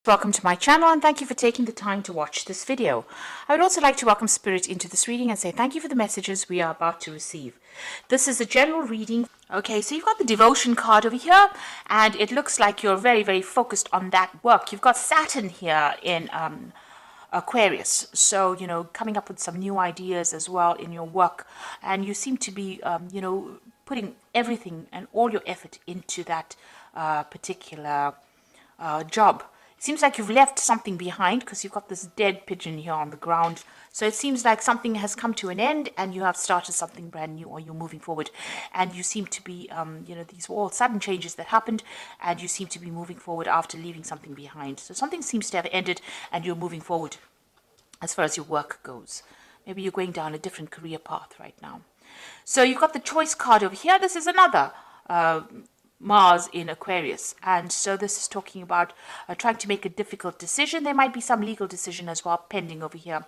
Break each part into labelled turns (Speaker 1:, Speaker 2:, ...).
Speaker 1: Welcome to my channel and thank you for taking the time to watch this video. I would also like to welcome Spirit into this reading and say thank you for the messages we are about to receive. This is a general reading. Okay, so you've got the devotion card over here and it looks like you're very focused on that work. You've got Saturn here in Aquarius, so coming up with some new ideas as well in your work, and you seem to be putting everything and all your effort into that particular job. It seems like you've left something behind because you've got this dead pigeon here on the ground. So it seems like something has come to an end and you have started something brand new, or you're moving forward. And you seem to be, these were all sudden changes that happened and you seem to be moving forward after leaving something behind. So something seems to have ended and you're moving forward as far as your work goes. Maybe you're going down a different career path right now. So you've got the choice card over here. This is another Mars in Aquarius, and so this is talking about trying to make a difficult decision. There might be some legal decision as well pending over here.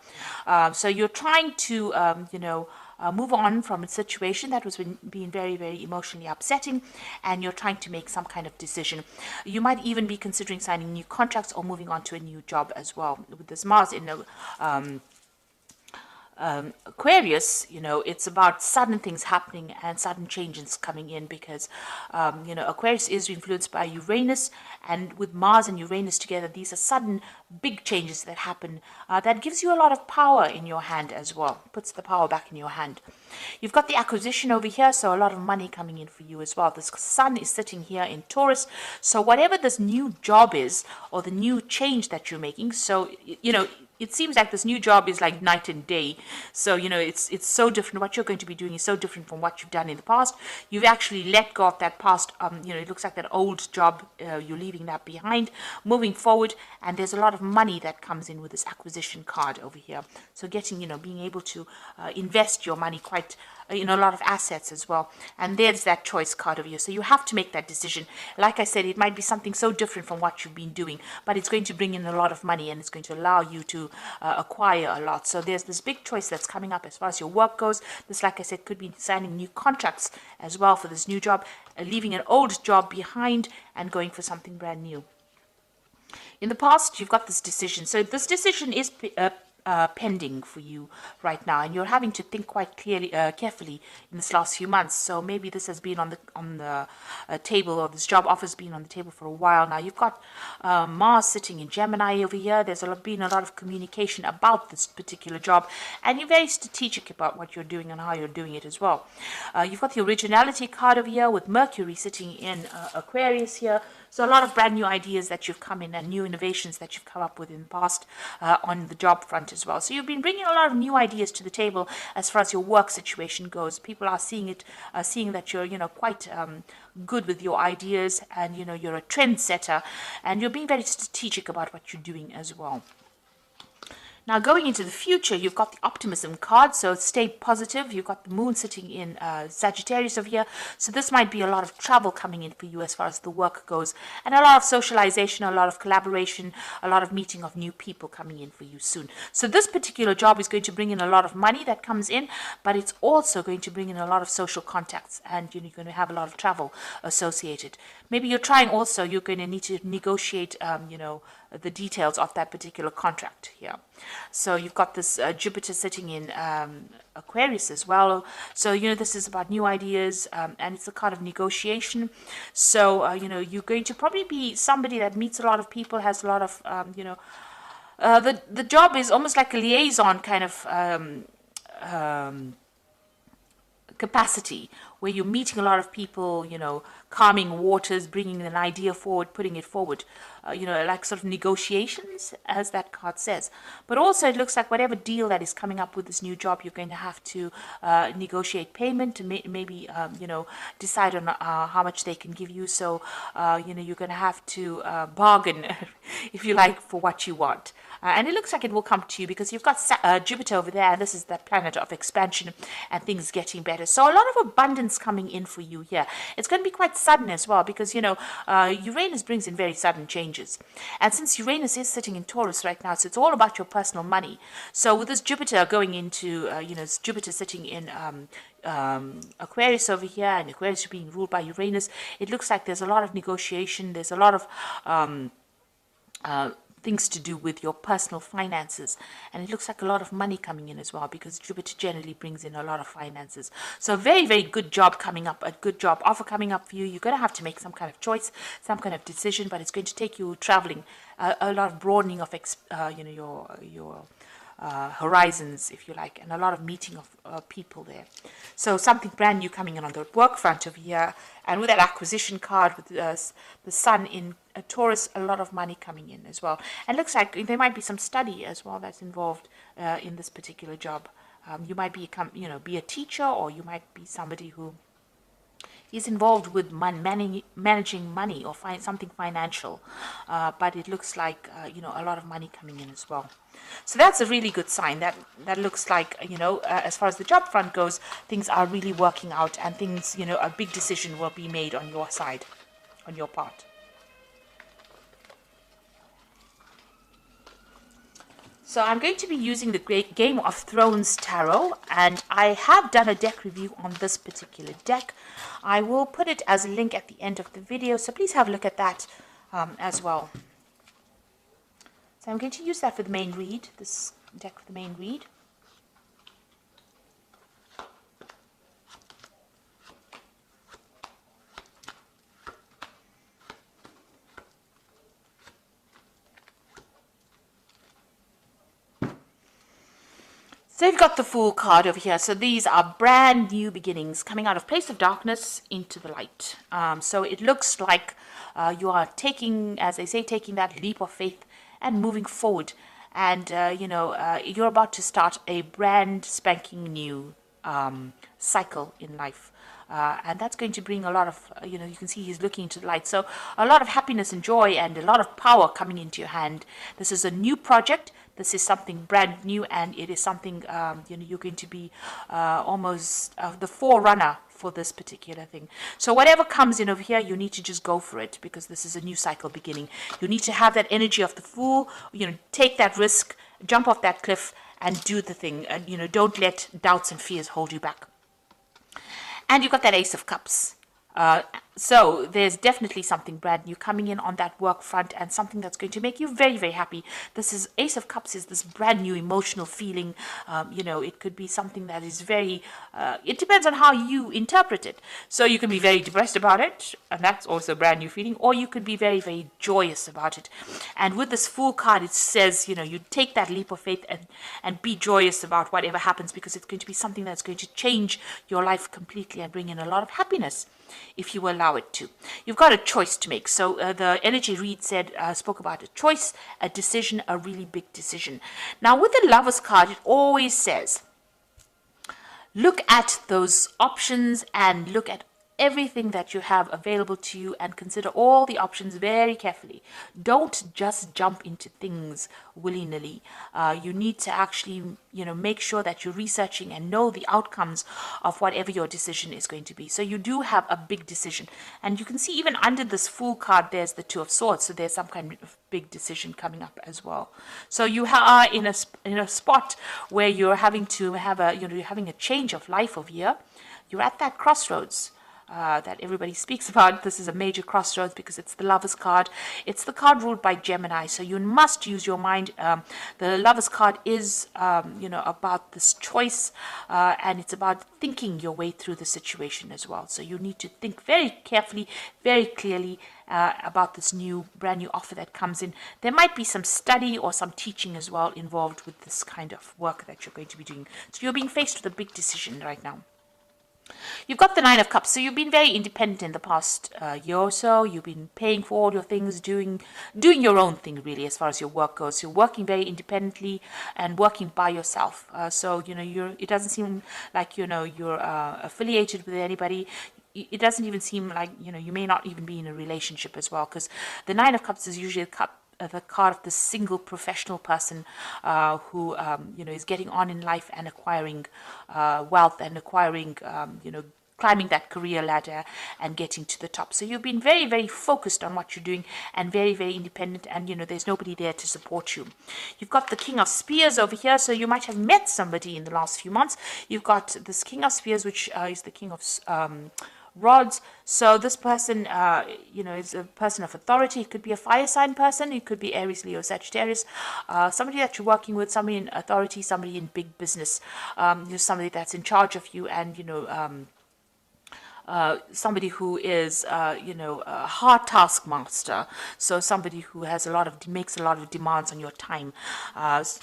Speaker 1: So you're trying to move on from a situation that was being very emotionally upsetting, and you're trying to make some kind of decision. You might even be considering signing new contracts or moving on to a new job as well. With this Mars in Aquarius, it's about sudden things happening and sudden changes coming in because, Aquarius is influenced by Uranus, and with Mars and Uranus together, these are sudden big changes that happen that gives you a lot of power in your hand as well, puts the power back in your hand. You've got the acquisition over here, so a lot of money coming in for you as well. The sun is sitting here in Taurus, so whatever this new job is or the new change that you're making, so, it seems like this new job is like night and day. So, it's so different. What you're going to be doing is so different from what you've done in the past. You've actually let go of that past, it looks like that old job, you're leaving that behind, moving forward, and there's a lot of money that comes in with this acquisition card over here. So getting, being able to invest your money quite, a lot of assets as well. And there's that choice card over here. So you have to make that decision. Like I said, it might be something so different from what you've been doing, but it's going to bring in a lot of money and it's going to allow you to acquire a lot. So there's this big choice that's coming up as far as your work goes. This, like I said, could be signing new contracts as well for this new job, leaving an old job behind and going for something brand new. In the past, you've got this decision. So this decision is pending for you right now, and you're having to think quite carefully in this last few months. So maybe this has been on the table, or this job offer has been on the table for a while now. You've got Mars sitting in Gemini over here. There's been a lot of communication about this particular job, and you're very strategic about what you're doing and how you're doing it as well. You've got the originality card over here with Mercury sitting in Aquarius here. So a lot of brand new ideas that you've come in and new innovations that you've come up with in the past on the job front as well. So you've been bringing a lot of new ideas to the table as far as your work situation goes. People are seeing that you're, quite good with your ideas, and, you're a trendsetter, and you're being very strategic about what you're doing as well. Now, going into the future, you've got the optimism card, so stay positive. You've got the moon sitting in Sagittarius over here, so this might be a lot of travel coming in for you as far as the work goes, and a lot of socialization, a lot of collaboration, a lot of meeting of new people coming in for you soon. So this particular job is going to bring in a lot of money that comes in, but it's also going to bring in a lot of social contacts, and you're going to have a lot of travel associated. Maybe you're going to need to negotiate, the details of that particular contract here. So you've got this Jupiter sitting in Aquarius as well. So, this is about new ideas, and it's a kind of negotiation. So, you're going to probably be somebody that meets a lot of people, has a lot of, the job is almost like a liaison kind of capacity, where you're meeting a lot of people, calming waters, bringing an idea forward, putting it forward, like sort of negotiations, as that card says. But also it looks like whatever deal that is coming up with this new job, you're going to have to negotiate payment, to maybe, decide on how much they can give you. So, you're going to have to bargain, if you like, for what you want. And it looks like it will come to you because you've got Jupiter over there, and this is the planet of expansion and things getting better. So a lot of abundance coming in for you here. It's going to be quite sudden as well because, Uranus brings in very sudden changes. And since Uranus is sitting in Taurus right now, so it's all about your personal money. So with this Jupiter going into, Jupiter sitting in Aquarius over here, and Aquarius being ruled by Uranus, it looks like there's a lot of negotiation, there's a lot of things to do with your personal finances. And it looks like a lot of money coming in as well, because Jupiter generally brings in a lot of finances. So a very, very good job coming up, a good job offer coming up for you. You're going to have to make some kind of choice, some kind of decision, but it's going to take you traveling, a lot of broadening of your horizons, if you like, and a lot of meeting of people there. So something brand new coming in on the work front over here. And with that acquisition card with the sun in Taurus, a lot of money coming in as well. And it looks like there might be some study as well that's involved in this particular job. You might be a teacher, or you might be somebody who is involved with managing money or something financial, but it looks like a lot of money coming in as well. So that's a really good sign. That looks like as far as the job front goes, things are really working out, and things, a big decision will be made on your side, on your part. So I'm going to be using the Great Game of Thrones Tarot, and I have done a deck review on this particular deck. I will put it as a link at the end of the video, so please have a look at that as well. So I'm going to use that for the main read, this deck for the main read. So you've got the Fool card over here. So these are brand new beginnings coming out of place of darkness into the light. So it looks like you are taking, as they say, taking that leap of faith and moving forward. And, you're about to start a brand spanking new cycle in life. And that's going to bring a lot of, you can see he's looking into the light. So a lot of happiness and joy and a lot of power coming into your hand. This is a new project. This is something brand new, and it is something, you're going to be almost the forerunner for this particular thing. So whatever comes in over here, you need to just go for it, because this is a new cycle beginning. You need to have that energy of the Fool, take that risk, jump off that cliff and do the thing. And, don't let doubts and fears hold you back. And you've got that Ace of Cups. So there's definitely something brand new coming in on that work front, and something that's going to make you very, very happy. This is Ace of Cups is this brand new emotional feeling. It could be something that is very, it depends on how you interpret it. So you can be very depressed about it, and that's also a brand new feeling, or you could be very, very joyous about it. And with this Fool card, it says, you take that leap of faith and be joyous about whatever happens, because it's going to be something that's going to change your life completely and bring in a lot of happiness, if you allow it to. You've got a choice to make. So the energy read spoke about a choice, a decision, a really big decision. Now with the Lover's card, it always says, look at those options and look at everything that you have available to you, and consider all the options very carefully. Don't just jump into things willy-nilly. You need to actually, make sure that you're researching and know the outcomes of whatever your decision is going to be. So you do have a big decision, and you can see even under this Fool card, there's the Two of Swords. So there's some kind of big decision coming up as well. So you are in a spot where you're having to have you're having a change of life over here. You're at that crossroads that everybody speaks about. This is a major crossroads because it's the Lover's card. It's the card ruled by Gemini, so you must use your mind. The Lover's card is, about this choice, and it's about thinking your way through the situation as well. So you need to think very carefully, very clearly about this brand new offer that comes in. There might be some study or some teaching as well involved with this kind of work that you're going to be doing. So you're being faced with a big decision right now. You've got the Nine of Cups, so you've been very independent in the past year or so. You've been paying for all your things, doing your own thing really as far as your work goes. You're working very independently and working by yourself. So it doesn't seem like you're affiliated with anybody. It doesn't even seem like you may not even be in a relationship as well, because the Nine of Cups is usually the card of the single professional person who is getting on in life and acquiring wealth and acquiring climbing that career ladder and getting to the top. So you've been very, very focused on what you're doing and very, very independent, and there's nobody there to support you. You've got the King of Spears over here, so you might have met somebody in the last few months. You've got this King of Spears, which is the King of rods. So this person, is a person of authority. It could be a fire sign person. It could be Aries, Leo, Sagittarius. Somebody that you're working with, somebody in authority, somebody in big business, somebody that's in charge of you, and, somebody who is, a hard taskmaster. So somebody who has makes a lot of demands on your time.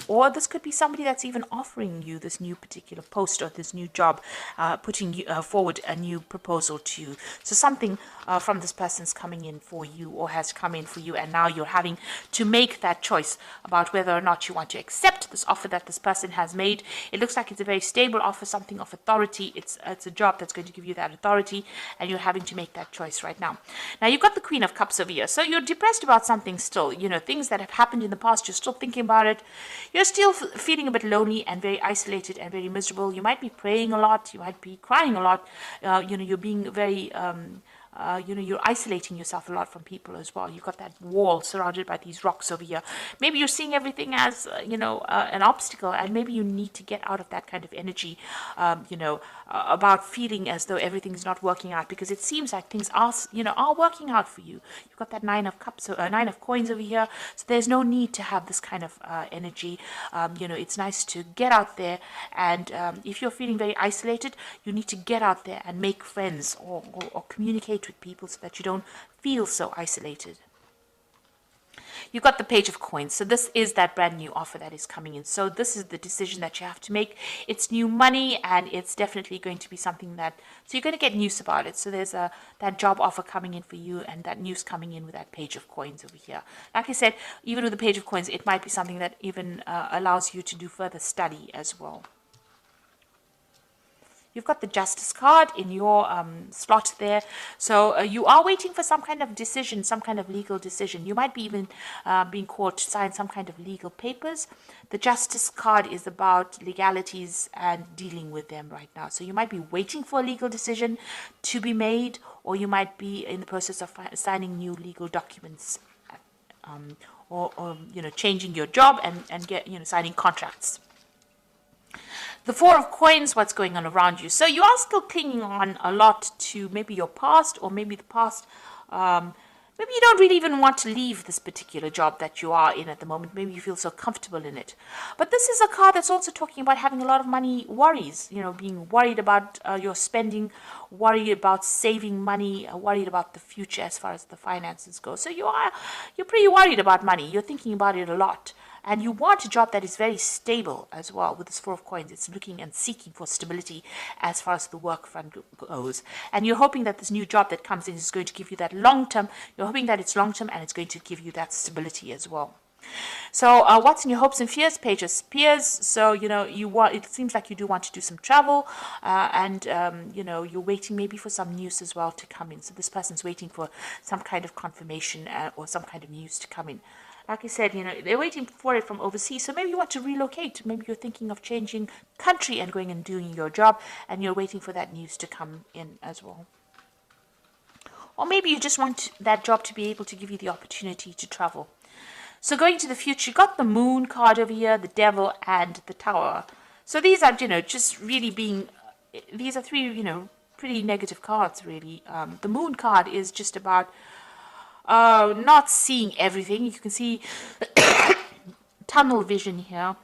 Speaker 1: Or this could be somebody that's even offering you this new particular post or this new job, putting forward a new proposal to you. So something from this person's coming in for you or has come in for you, and now you're having to make that choice about whether or not you want to accept this offer that this person has made. It looks like it's a very stable offer, something of authority. It's a job that's going to give you that authority, and you're having to make that choice right now. Now, you've got the Queen of Cups over here. So you're depressed about something still. Things that have happened in the past, you're still thinking about it. You're still feeling a bit lonely and very isolated and very miserable. You might be praying a lot. You might be crying a lot. You're being very... you're isolating yourself a lot from people as well. You've got that wall surrounded by these rocks over here. Maybe you're seeing everything as, an obstacle, and maybe you need to get out of that kind of energy, about feeling as though everything's not working out, because it seems like things are working out for you. You've got that Nine of Cups, Nine of Coins over here, so there's no need to have this kind of energy. It's nice to get out there, and if you're feeling very isolated, you need to get out there and make friends or communicate with people so that you don't feel so isolated. You've got the Page of Coins. So this is that brand new offer that is coming in. So this is the decision that you have to make. It's new money, and it's definitely going to be something that, so you're going to get news about it. So there's that job offer coming in for you, and that news coming in with that Page of Coins over here. Like I said, even with the Page of Coins, it might be something that even allows you to do further study as well. You've got the Justice card in your slot there. So you are waiting for some kind of decision, some kind of legal decision. You might be even being called to sign some kind of legal papers. The Justice card is about legalities and dealing with them right now. So you might be waiting for a legal decision to be made, or you might be in the process of signing new legal documents, or changing your job and signing contracts. The Four of Coins, what's going on around you. So you are still clinging on a lot to maybe your past, or maybe the past. Maybe you don't really even want to leave this particular job that you are in at the moment. Maybe you feel so comfortable in it. But this is a card that's also talking about having a lot of money worries. Being worried about your spending, worried about saving money, worried about the future as far as the finances go. So you're pretty worried about money. You're thinking about it a lot. And you want a job that is very stable as well. With this Four of Coins, it's looking and seeking for stability as far as the work front goes. And you're hoping that this new job that comes in is going to give you that long-term. You're hoping that it's long-term, and it's going to give you that stability as well. So what's in your hopes and fears? Page of Spears. So, it seems like you do want to do some travel, and, you're waiting maybe for some news as well to come in. So this person's waiting for some kind of confirmation or some kind of news to come in. Like I said, they're waiting for it from overseas. So maybe you want to relocate. Maybe you're thinking of changing country and going and doing your job, and you're waiting for that news to come in as well. Or maybe you just want that job to be able to give you the opportunity to travel. So going to the future, you got the Moon card over here, the Devil, and the Tower. So these are, just really being, these are three, pretty negative cards, really. The Moon card is just about not seeing everything. You can see tunnel vision here.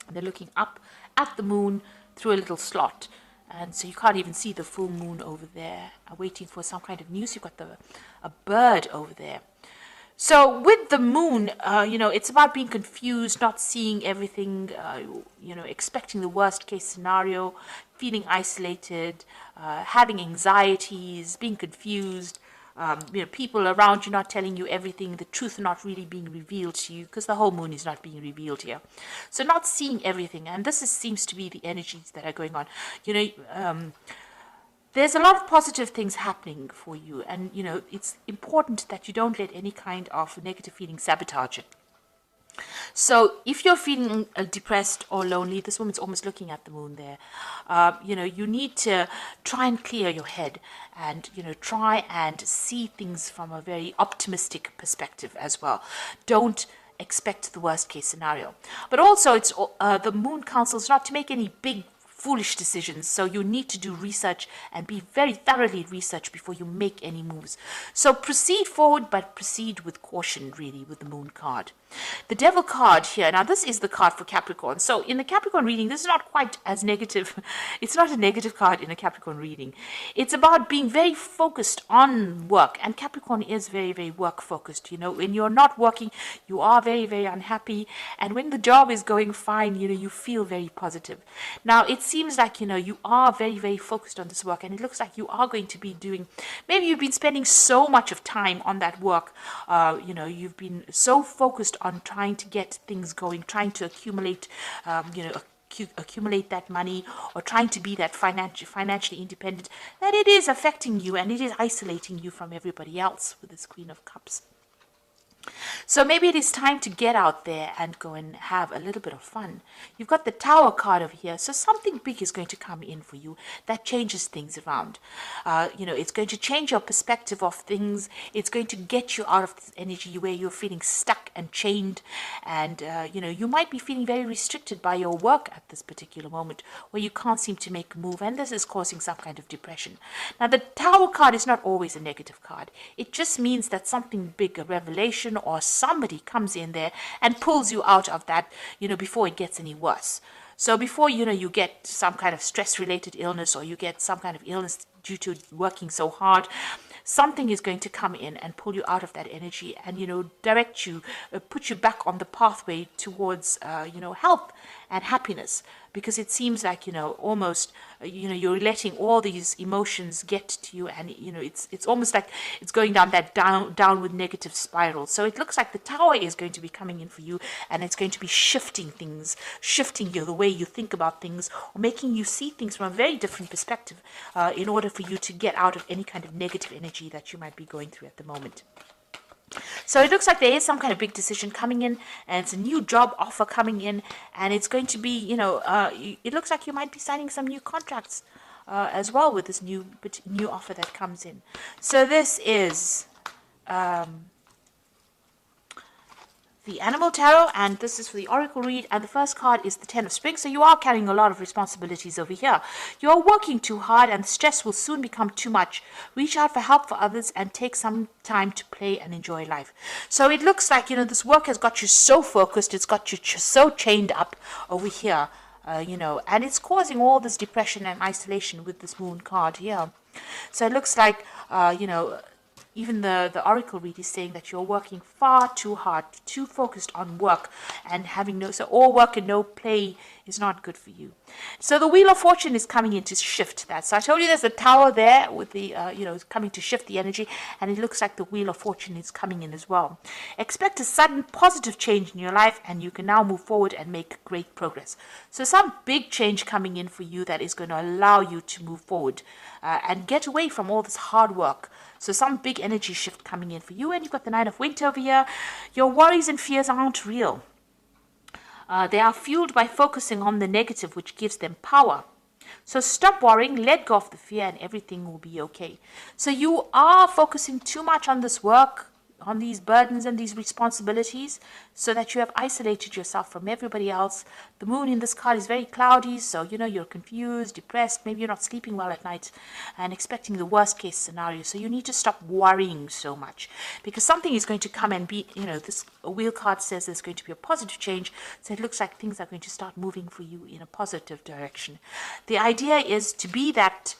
Speaker 1: They're looking up at the moon through a little slot, and so you can't even see the full moon over there. Waiting for some kind of news. You've got a bird over there. So with the moon, it's about being confused, not seeing everything, expecting the worst case scenario, feeling isolated, having anxieties, being confused. People around you not telling you everything, the truth not really being revealed to you, because the whole moon is not being revealed here. So not seeing everything, and this seems to be the energies that are going on. There's a lot of positive things happening for you, and it's important that you don't let any kind of negative feeling sabotage it. So if you're feeling depressed or lonely, this woman's almost looking at the moon there. You need to try and clear your head, and try and see things from a very optimistic perspective as well. Don't expect the worst case scenario. But also, it's the moon counsels not to make any big foolish decisions. So you need to do research and be very thoroughly researched before you make any moves. So proceed forward, but proceed with caution, really, with the Moon card. The Devil card here. Now, this is the card for Capricorn. So in the Capricorn reading, this is not quite as negative. It's not a negative card in a Capricorn reading. It's about being very focused on work. And Capricorn is very, very work focused. You know, when you're not working, you are very, very unhappy. And when the job is going fine, you know, you feel very positive. Now, it seems like, you know, you are very, very focused on this work. And it looks like you are going to be doing, maybe you've been spending so much of time on that work. You know, you've been so focused on trying to get things going, trying to accumulate, accumulate that money, or trying to be that financially independent, that it is affecting you and it is isolating you from everybody else with this Queen of Cups. So maybe it is time to get out there and go and have a little bit of fun. You've got the Tower card over here. So something big is going to come in for you that changes things around. You know, it's going to change your perspective of things. It's going to get you out of this energy where you're feeling stuck and chained. And, you know, you might be feeling very restricted by your work at this particular moment where you can't seem to make a move. And this is causing some kind of depression. Now, the Tower card is not always a negative card. It just means that something big, a revelation, or somebody comes in there and pulls you out of that, you know, before it gets any worse. So before, you know, you get some kind of stress-related illness, or you get some kind of illness due to working so hard, something is going to come in and pull you out of that energy and, you know, direct you, put you back on the pathway towards, you know, health and happiness. Because it seems like, you know, almost, you know, you're letting all these emotions get to you, and, you know, it's almost like it's going down that downward negative spiral. So it looks like the Tower is going to be coming in for you, and it's going to be shifting things, shifting you, the way you think about things, or making you see things from a very different perspective, in order for you to get out of any kind of negative energy that you might be going through at the moment. So it looks like there is some kind of big decision coming in, and it's a new job offer coming in, and it's going to be, you know, it looks like you might be signing some new contracts as well with this new offer that comes in. So this is the Animal Tarot, and this is for the Oracle read, and the first card is the Ten of Spring. So you are carrying a lot of responsibilities over here. You are working too hard, and the stress will soon become too much. Reach out for help for others and take some time to play and enjoy life. So it looks like, you know, this work has got you so focused, it's got you so chained up over here, you know, and it's causing all this depression and isolation with this Moon card here. So it looks like, you know, even the Oracle read is saying that you're working far too hard, too focused on work, and having so all work and no play is not good for you. So the Wheel of Fortune is coming in to shift that. So I told you there's a Tower there with the, you know, coming to shift the energy, and it looks like the Wheel of Fortune is coming in as well. Expect a sudden positive change in your life, and you can now move forward and make great progress. So some big change coming in for you that is going to allow you to move forward and get away from all this hard work. So some big energy shift coming in for you. And you've got the Nine of Wands over here. Your worries and fears aren't real. They are fueled by focusing on the negative, which gives them power. So stop worrying, let go of the fear, and everything will be okay. So you are focusing too much on this work, on these burdens and these responsibilities, so that you have isolated yourself from everybody else. The moon in this card is very cloudy, so, you know, you're confused, depressed, maybe you're not sleeping well at night and expecting the worst case scenario. So you need to stop worrying so much, because something is going to come and be, you know, this wheel card says there's going to be a positive change. So it looks like things are going to start moving for you in a positive direction. The idea is to be that,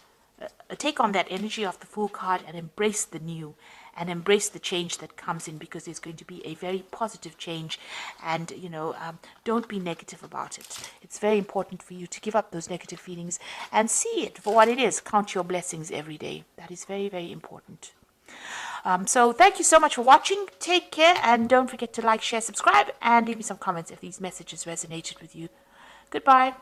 Speaker 1: take on that energy of the Fool card and embrace the new, and embrace the change that comes in, because there's going to be a very positive change. And, you know, don't be negative about it. It's very important for you to give up those negative feelings and see it for what it is. Count your blessings every day. That is very, very important. So thank you so much for watching. Take care, and don't forget to like, share, subscribe, and leave me some comments if these messages resonated with you. Goodbye.